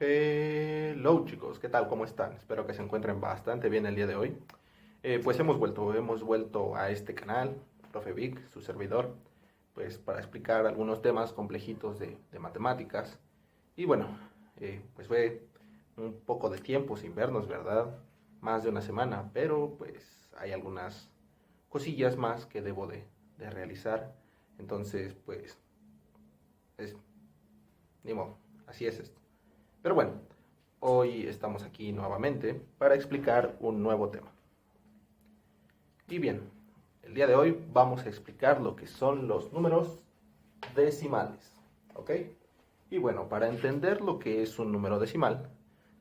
Hello chicos, ¿qué tal? ¿Cómo están? Espero que se encuentren bastante bien el día de hoy. Pues hemos vuelto a este canal, Profe Vic, su servidor, pues para explicar algunos temas complejitos de matemáticas. Y bueno, pues fue un poco de tiempo sin vernos, ¿verdad? Más de una semana, pero pues hay algunas cosillas más que debo de realizar. Entonces, pues, es, ni modo, así es esto. Pero bueno, hoy estamos aquí nuevamente para explicar un nuevo tema. Y bien, el día de hoy vamos a explicar lo que son los números decimales, ¿ok? Y bueno, para entender lo que es un número decimal,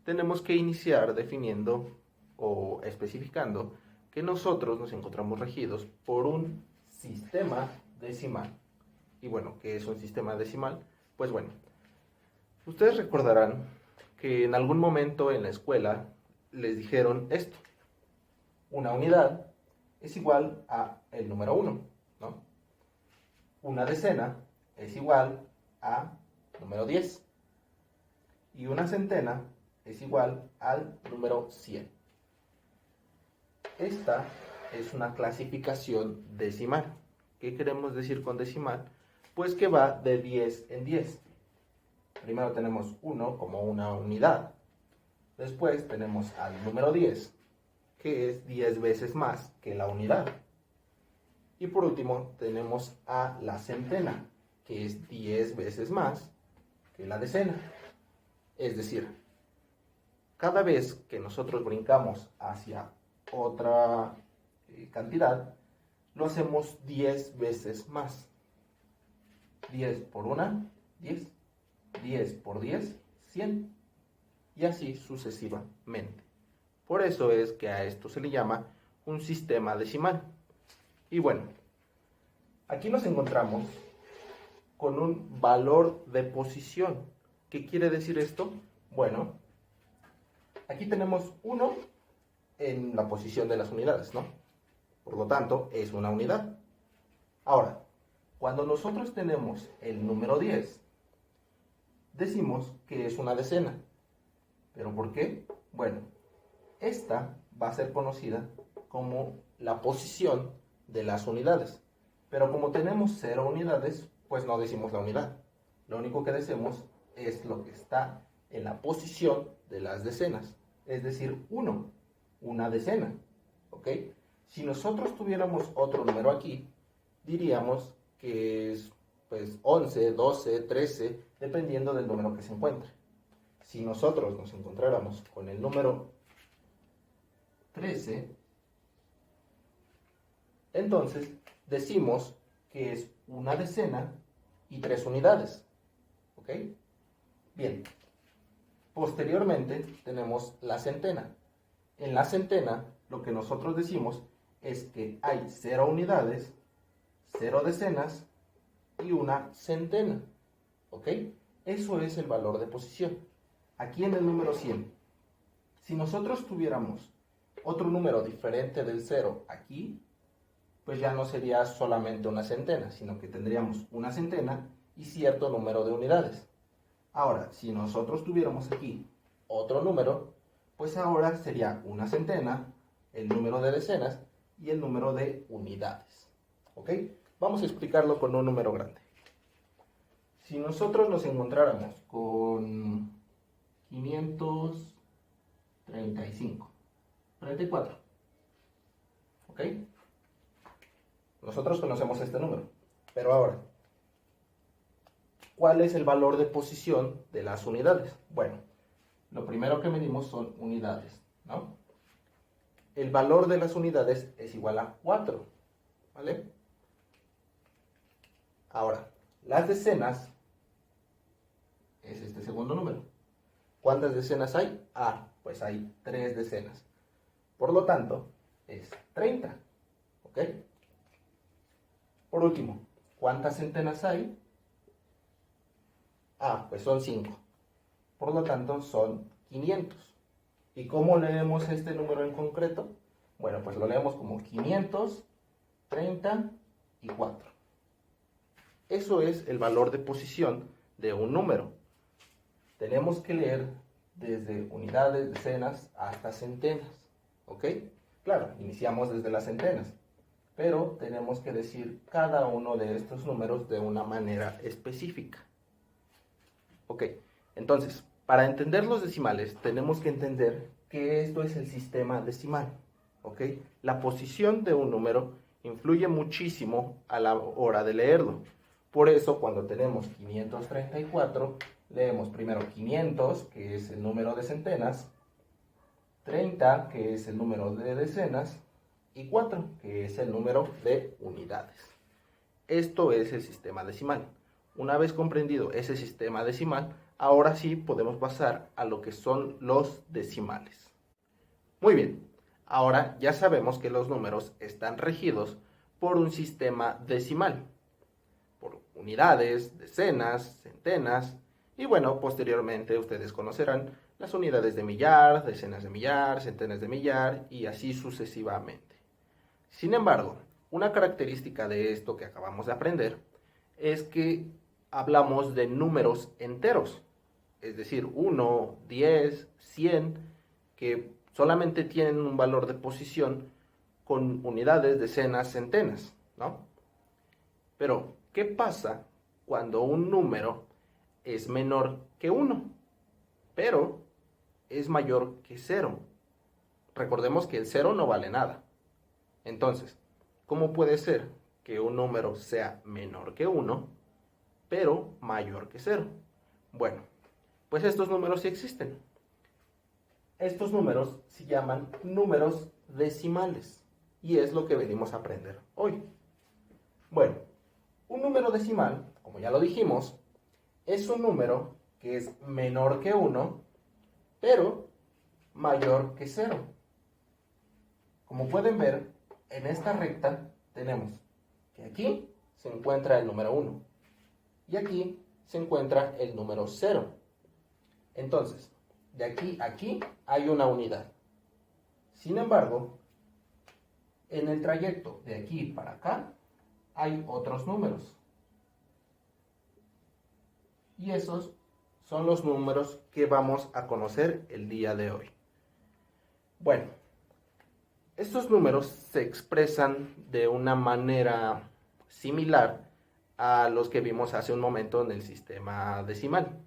tenemos que iniciar definiendo o especificando que nosotros nos encontramos regidos por un sistema decimal. Y bueno, ¿qué es un sistema decimal? Pues bueno, ustedes recordarán que en algún momento en la escuela les dijeron esto: una unidad es igual a el número uno, ¿no? Una decena es igual a número 10 y una centena es igual al número 100. Esta es una clasificación decimal. ¿Qué queremos decir con decimal? Pues que va de 10 en 10. Primero tenemos 1 como una unidad. Después tenemos al número 10, que es 10 veces más que la unidad. Y por último tenemos a la centena, que es 10 veces más que la decena. Es decir, cada vez que nosotros brincamos hacia otra cantidad, lo hacemos 10 veces más. 10 por una, 10. 10 por 10, 100. Y así sucesivamente. Por eso es que a esto se le llama un sistema decimal. Y bueno, aquí nos encontramos con un valor de posición. ¿Qué quiere decir esto? Bueno, aquí tenemos 1 en la posición de las unidades, ¿no? Por lo tanto, es una unidad. Ahora, cuando nosotros tenemos el número 10, decimos que es una decena. ¿Pero por qué? Bueno, esta va a ser conocida como la posición de las unidades. Pero como tenemos 0 unidades, pues no decimos la unidad. Lo único que decimos es lo que está en la posición de las decenas. Es decir, 1, una decena. ¿Ok? Si nosotros tuviéramos otro número aquí, diríamos que es pues 11, 12, 13, dependiendo del número que se encuentre. Si nosotros nos encontráramos con el número 13, entonces decimos que es una decena y 3 unidades. ¿Ok? Bien. Posteriormente tenemos la centena. En la centena lo que nosotros decimos es que hay 0 unidades, 0 decenas y una centena. ¿Ok? Eso es el valor de posición. Aquí en el número 100, si nosotros tuviéramos otro número diferente del 0 aquí, pues ya no sería solamente una centena, sino que tendríamos una centena y cierto número de unidades. Ahora, si nosotros tuviéramos aquí otro número, pues ahora sería una centena, el número de decenas y el número de unidades. ¿Ok? Vamos a explicarlo con un número grande. Si nosotros nos encontráramos con 535, 34, ¿ok? Nosotros conocemos este número, pero ahora, ¿cuál es el valor de posición de las unidades? Bueno, lo primero que medimos son unidades, ¿no? El valor de las unidades es igual a 4, ¿vale? Ahora, las decenas es este segundo número. ¿Cuántas decenas hay? Pues hay 3 decenas. Por lo tanto, es 30, ¿ok? Por último, ¿cuántas centenas hay? Pues son 5. Por lo tanto, son 500. ¿Y cómo leemos este número en concreto? Bueno, pues lo leemos como 534. Eso es el valor de posición de un número. Tenemos que leer desde unidades, decenas, hasta centenas. ¿Ok? Claro, iniciamos desde las centenas, pero tenemos que decir cada uno de estos números de una manera específica. Ok, entonces, para entender los decimales, tenemos que entender que esto es el sistema decimal. ¿Ok? La posición de un número influye muchísimo a la hora de leerlo. Por eso, cuando tenemos 534, leemos primero 500, que es el número de centenas, 30, que es el número de decenas, y 4, que es el número de unidades. Esto es el sistema decimal. Una vez comprendido ese sistema decimal, ahora sí podemos pasar a lo que son los decimales. Muy bien, ahora ya sabemos que los números están regidos por un sistema decimal, por unidades, decenas, centenas, y bueno, posteriormente ustedes conocerán las unidades de millar, decenas de millar, centenas de millar, y así sucesivamente. Sin embargo, una característica de esto que acabamos de aprender es que hablamos de números enteros, es decir, 1, 10, 100, que solamente tienen un valor de posición con unidades, decenas, centenas, ¿no? Pero, ¿qué pasa cuando un número es menor que 1, pero es mayor que 0? Recordemos que el 0 no vale nada. Entonces, ¿cómo puede ser que un número sea menor que 1, pero mayor que 0? Bueno, pues estos números sí existen. Estos números se llaman números decimales y es lo que venimos a aprender hoy. Bueno, un número decimal, como ya lo dijimos, es un número que es menor que 1, pero mayor que 0. Como pueden ver, en esta recta tenemos que aquí se encuentra el número 1 y aquí se encuentra el número 0. Entonces, de aquí a aquí hay una unidad. Sin embargo, en el trayecto de aquí para acá hay otros números. Y esos son los números que vamos a conocer el día de hoy. Bueno, estos números se expresan de una manera similar a los que vimos hace un momento en el sistema decimal.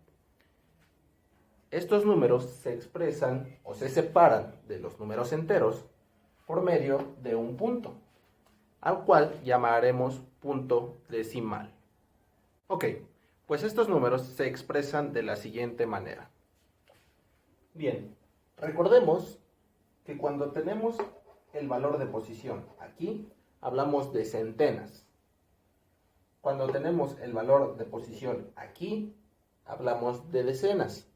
Estos números se expresan o se separan de los números enteros por medio de un punto, al cual llamaremos punto decimal. Ok, pues estos números se expresan de la siguiente manera. Bien, recordemos que cuando tenemos el valor de posición aquí, hablamos de centenas. Cuando tenemos el valor de posición aquí, hablamos de decenas.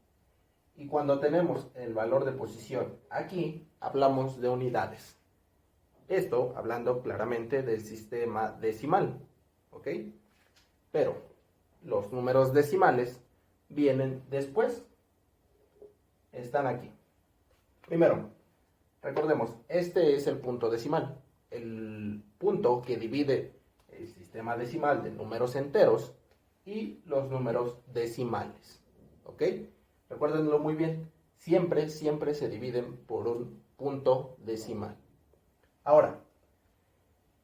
Y cuando tenemos el valor de posición aquí, hablamos de unidades. Esto hablando claramente del sistema decimal, ¿ok? Pero los números decimales vienen después. Están aquí. Primero, recordemos, este es el punto decimal. El punto que divide el sistema decimal de números enteros y los números decimales, ¿ok? Recuérdenlo muy bien, siempre se dividen por un punto decimal. Ahora,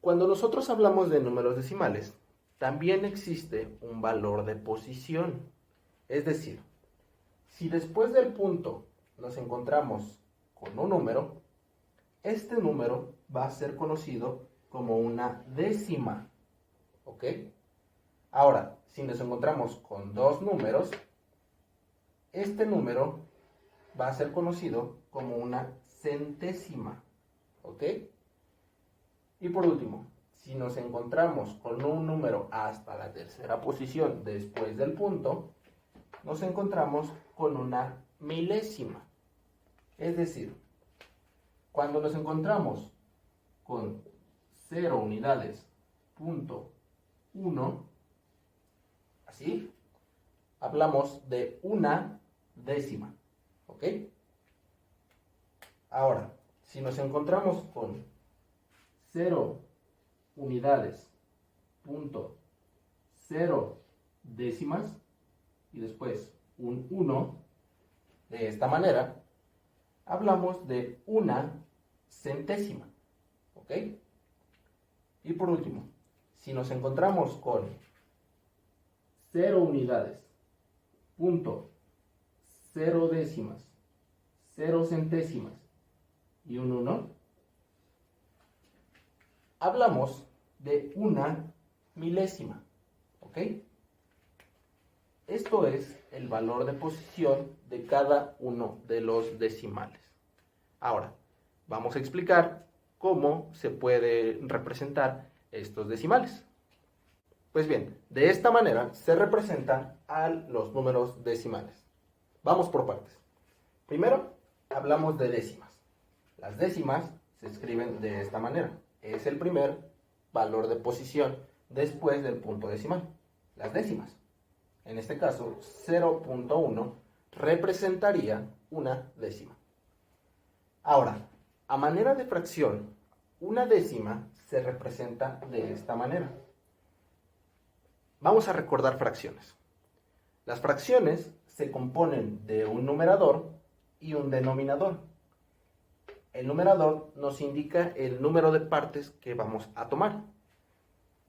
cuando nosotros hablamos de números decimales, también existe un valor de posición. Es decir, si después del punto nos encontramos con un número, este número va a ser conocido como una décima, ¿ok? Ahora, si nos encontramos con dos números, este número va a ser conocido como una centésima, ¿ok? Y por último, si nos encontramos con un número hasta la tercera posición después del punto, nos encontramos con una milésima. Es decir, cuando nos encontramos con 0 unidades, punto 1, así, hablamos de una décima, ¿ok? Ahora, si nos encontramos con 0 unidades, punto 0 décimas, y después un 1, De esta manera, hablamos de una centésima, ¿ok? Y por último, si nos encontramos con 0 unidades, punto, 0 décimas, 0 centésimas y un 1, hablamos de una milésima, ¿ok? Esto es el valor de posición de cada uno de los decimales. Ahora, vamos a explicar cómo se puede representar estos decimales. Pues bien, de esta manera se representan a los números decimales. Vamos por partes. Primero, hablamos de décimas. Las décimas se escriben de esta manera. Es el primer valor de posición después del punto decimal. Las décimas. En este caso, 0.1 representaría una décima. Ahora, a manera de fracción, una décima se representa de esta manera. Vamos a recordar fracciones. Las fracciones se componen de un numerador y un denominador. El numerador nos indica el número de partes que vamos a tomar.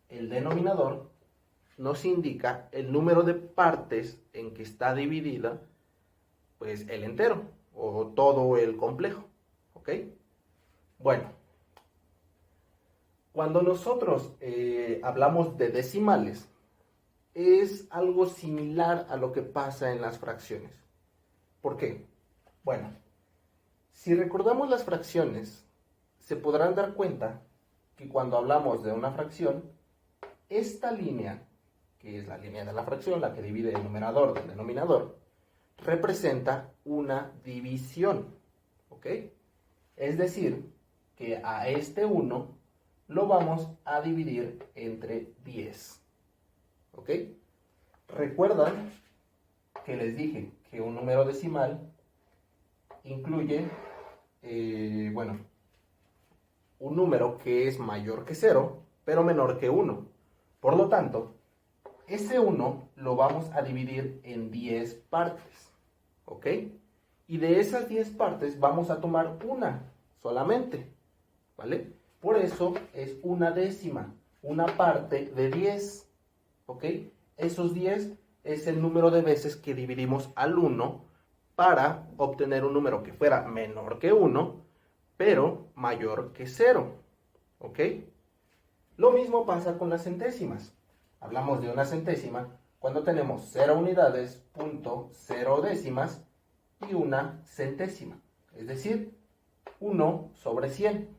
El denominador nos indica el número de partes en que está dividida, pues, el entero o todo el complejo, ¿ok? Bueno, cuando nosotros hablamos de decimales, es algo similar a lo que pasa en las fracciones. ¿Por qué? Bueno, si recordamos las fracciones, se podrán dar cuenta que cuando hablamos de una fracción, esta línea, que es la línea de la fracción, la que divide el numerador del denominador, representa una división, ¿ok? Es decir, que a este 1 lo vamos a dividir entre 10, ¿ok? Recuerdan que les dije que un número decimal incluye, un número que es mayor que 0, pero menor que 1. Por lo tanto, ese 1 lo vamos a dividir en 10 partes, ¿ok? Y de esas 10 partes vamos a tomar una solamente, ¿vale? Por eso es una décima, una parte de 10, ¿ok? Esos 10 es el número de veces que dividimos al 1 para obtener un número que fuera menor que 1, pero mayor que 0, ¿ok? Lo mismo pasa con las centésimas. Hablamos de una centésima cuando tenemos 0 unidades, punto, 0 décimas y una centésima. Es decir, 1 sobre 100.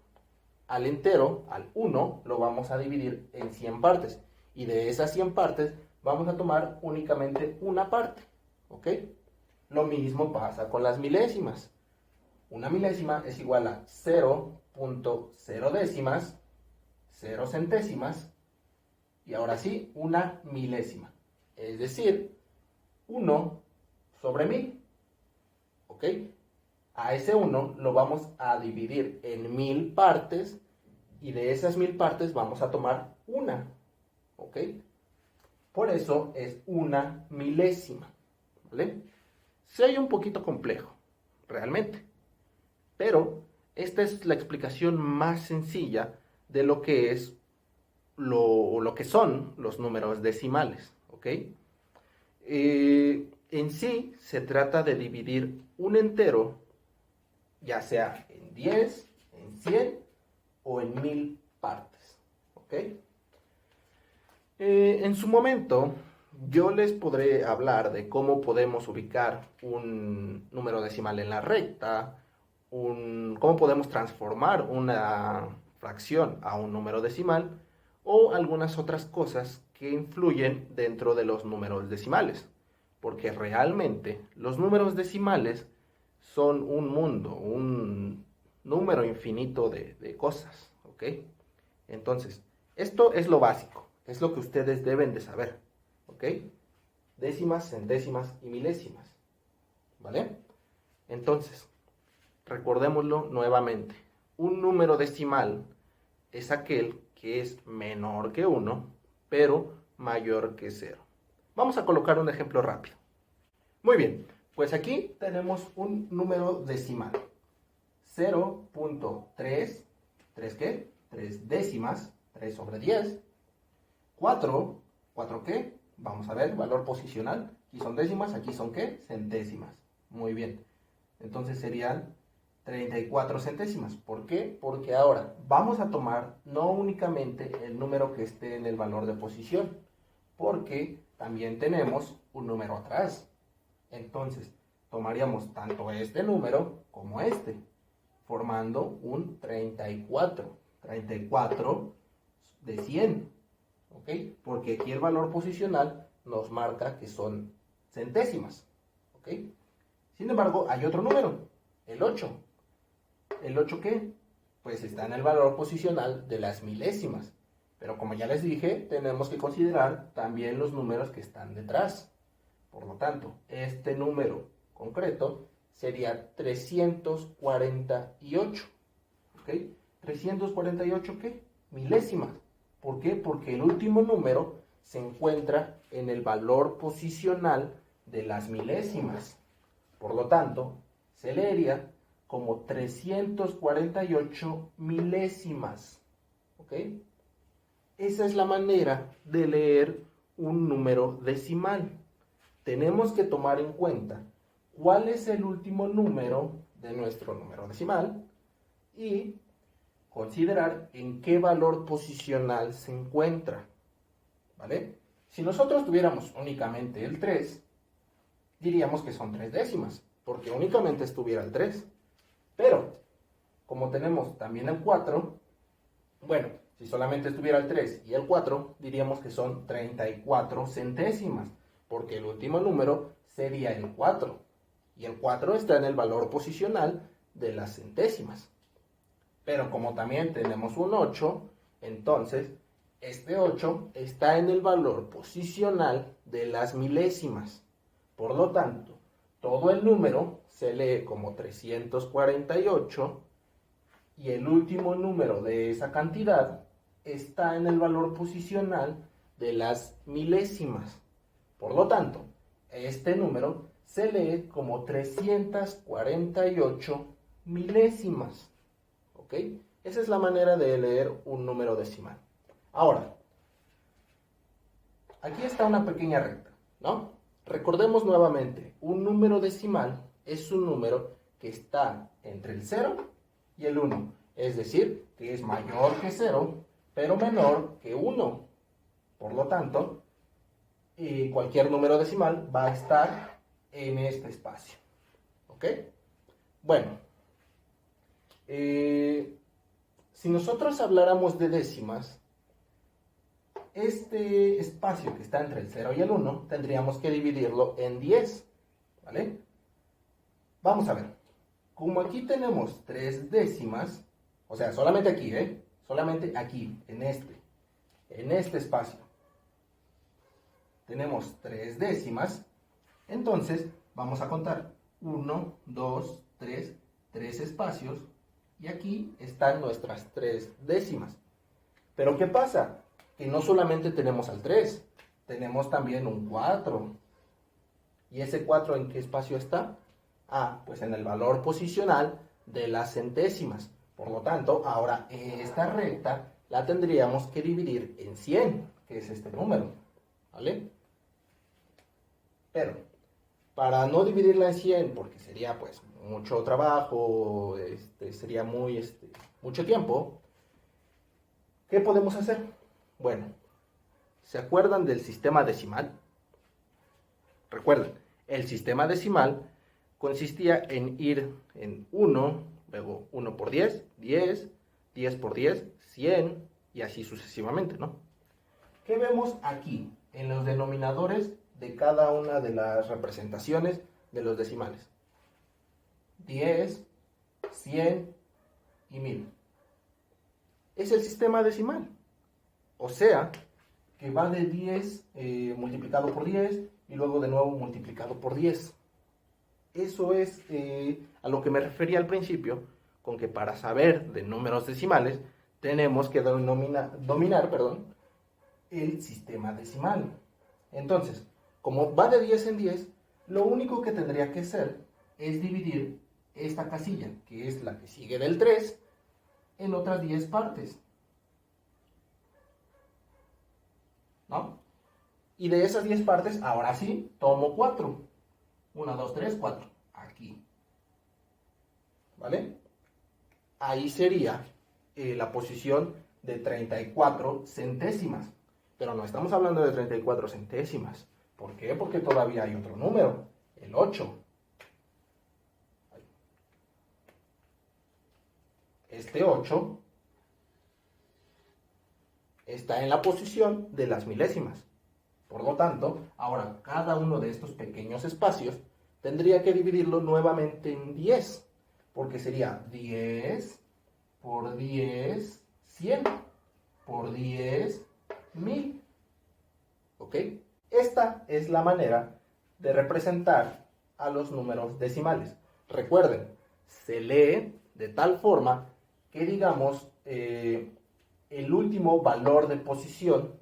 Al entero, al 1, lo vamos a dividir en 100 partes. Y de esas 100 partes vamos a tomar únicamente una parte, ¿ok? Lo mismo pasa con las milésimas. Una milésima es igual a 0.0 décimas, 0 centésimas, y ahora sí, una milésima. Es decir, 1 sobre 1000, ¿ok? A ese 1 lo vamos a dividir en 1000 partes, y de esas 1000 partes vamos a tomar una, ¿ok? Por eso es una milésima, ¿vale? Se oye un poquito complejo, realmente, pero esta es la explicación más sencilla de lo que es lo que son los números decimales, ¿ok? En sí se trata de dividir un entero, ya sea en 10, en 100 o en 1000 partes, ¿ok? En su momento, yo les podré hablar de cómo podemos ubicar un número decimal en la recta, cómo podemos transformar una fracción a un número decimal o algunas otras cosas que influyen dentro de los números decimales. Porque realmente los números decimales son un mundo, un número infinito de cosas, ¿ok? Entonces, esto es lo básico. Es lo que ustedes deben de saber, ¿ok? Décimas, centésimas y milésimas, ¿vale? Entonces, recordémoslo nuevamente. Un número decimal es aquel que es menor que 1, pero mayor que 0. Vamos a colocar un ejemplo rápido. Muy bien, Pues aquí tenemos un número decimal. 0.3, ¿3 qué? 3 décimas, 3 sobre 10. 4, ¿4 qué? Vamos a ver, valor posicional. Aquí son décimas, aquí son ¿qué? Centésimas. Muy bien. Entonces serían 34 centésimas. ¿Por qué? Porque ahora vamos a tomar no únicamente el número que esté en el valor de posición, porque también tenemos un número atrás. Entonces, tomaríamos tanto este número como este, formando un 34. 34 de 100. ¿Ok? Porque aquí el valor posicional nos marca que son centésimas. ¿Ok? Sin embargo, hay otro número, el 8. ¿El 8 qué? Pues está en el valor posicional de las milésimas. Pero como ya les dije, tenemos que considerar también los números que están detrás. Por lo tanto, este número concreto sería 348. ¿Ok? ¿348 qué? Milésimas. ¿Por qué? Porque el último número se encuentra en el valor posicional de las milésimas. Por lo tanto, se leería como 348 milésimas. ¿Ok? Esa es la manera de leer un número decimal. Tenemos que tomar en cuenta cuál es el último número de nuestro número decimal y considerar en qué valor posicional se encuentra. ¿Vale? Si nosotros tuviéramos únicamente el 3, diríamos que son 3 décimas, porque únicamente estuviera el 3. Pero, como tenemos también el 4, bueno, si solamente estuviera el 3 y el 4, diríamos que son 34 centésimas, porque el último número sería el 4. Y el 4 está en el valor posicional de las centésimas. Pero como también tenemos un 8, entonces este 8 está en el valor posicional de las milésimas. Por lo tanto, todo el número se lee como 348 y el último número de esa cantidad está en el valor posicional de las milésimas. Por lo tanto, este número se lee como 348 milésimas. ¿Ok? Esa es la manera de leer un número decimal. Ahora, aquí está una pequeña recta, ¿no? Recordemos nuevamente, un número decimal es un número que está entre el 0 y el 1. Es decir, que es mayor que 0, pero menor que 1. Por lo tanto, cualquier número decimal va a estar en este espacio. ¿Ok? Bueno, si nosotros habláramos de décimas, este espacio que está entre el 0 y el 1 tendríamos que dividirlo en 10. ¿Vale? Vamos a ver. Como aquí tenemos 3 décimas, o sea, solamente aquí, solamente aquí, en este espacio, tenemos 3 décimas, entonces vamos a contar 1, 2, 3, 3 espacios, y aquí están nuestras 3 décimas. Pero ¿qué pasa? Que no solamente tenemos al 3, tenemos también un 4. ¿Y ese 4 en qué espacio está? Ah, pues en el valor posicional de las centésimas. Por lo tanto, ahora esta recta la tendríamos que dividir en 100, que es este número. ¿Vale? Pero, para no dividirla en 100, porque sería pues mucho trabajo, sería mucho tiempo, ¿qué podemos hacer? Bueno, ¿se acuerdan del sistema decimal? Recuerden, el sistema decimal consistía en ir en 1, luego 1 por 10, 10, 10 por 10, 100 y así sucesivamente, ¿no? ¿Qué vemos aquí en los denominadores de cada una de las representaciones de los decimales? 10, 100 y 1000. Es el sistema decimal. O sea, que va de 10 multiplicado por 10 y luego de nuevo multiplicado por 10. Eso es a lo que me refería al principio, con que para saber de números decimales tenemos que dominar el sistema decimal. Entonces, como va de 10 en 10, Lo único que tendría que hacer es dividir esta casilla, que es la que sigue del 3, en otras 10 partes, ¿no? Y de esas 10 partes, ahora sí, tomo 4. 1, 2, 3, 4. Aquí. ¿Vale? Ahí sería la posición de 34 centésimas. Pero no estamos hablando de 34 centésimas. ¿Por qué? Porque todavía hay otro número, el 8. Este 8 está en la posición de las milésimas. Por lo tanto, ahora cada uno de estos pequeños espacios tendría que dividirlo nuevamente en 10, porque sería 10 por 10, 100 por 10, 1000. ¿Ok? Esta es la manera de representar a los números decimales. Recuerden, se lee de tal forma que digamos el último valor de posición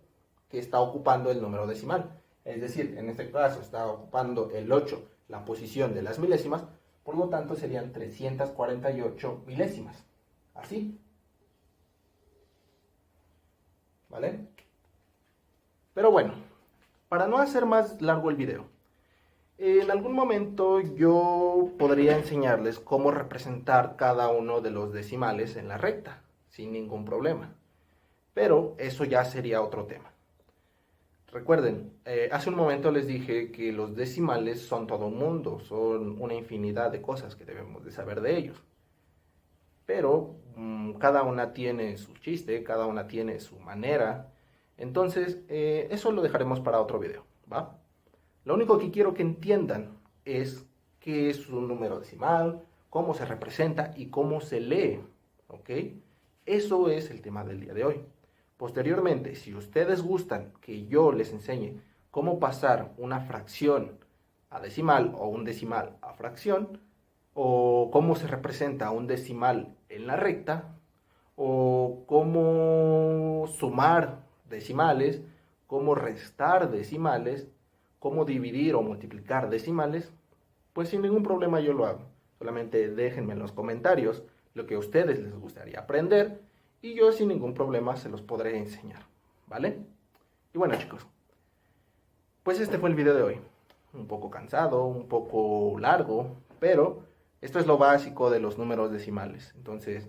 que está ocupando el número decimal. Es decir, en este caso está ocupando el 8 la posición de las milésimas, por lo tanto serían 348 milésimas. Así. ¿Vale? Pero bueno, para no hacer más largo el video, en algún momento yo podría enseñarles cómo representar cada uno de los decimales en la recta, sin ningún problema. Pero eso ya sería otro tema. Recuerden, hace un momento les dije que los decimales son todo un mundo, son una infinidad de cosas que debemos de saber de ellos. Pero cada una tiene su chiste, cada una tiene su manera. Entonces, eso lo dejaremos para otro video, ¿va? Lo único que quiero que entiendan es qué es un número decimal, cómo se representa y cómo se lee, ¿ok? Eso es el tema del día de hoy. Posteriormente, si ustedes gustan que yo les enseñe cómo pasar una fracción a decimal o un decimal a fracción, o cómo se representa un decimal en la recta, o cómo sumar decimales, cómo restar decimales, cómo dividir o multiplicar decimales, pues sin ningún problema yo lo hago. Solamente déjenme en los comentarios lo que a ustedes les gustaría aprender y yo sin ningún problema se los podré enseñar, ¿vale? Y bueno, chicos, pues este fue el video de hoy. Un poco cansado, un poco largo, pero esto es lo básico de los números decimales. Entonces,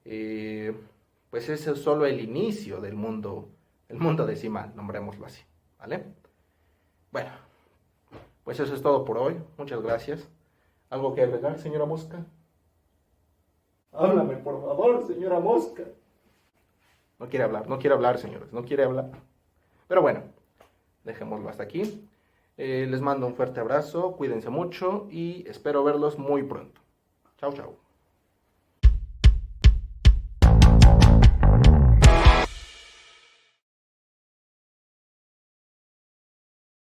pues ese es solo el inicio del mundo decimal, nombrémoslo así, ¿vale? Bueno, pues eso es todo por hoy. Muchas gracias. ¿Algo que agregar, señora Mosca? Háblame, por favor, señora Mosca. No quiere hablar, señores, no quiere hablar. Pero bueno, dejémoslo hasta aquí. Les mando un fuerte abrazo, cuídense mucho y espero verlos muy pronto. Chao, chao.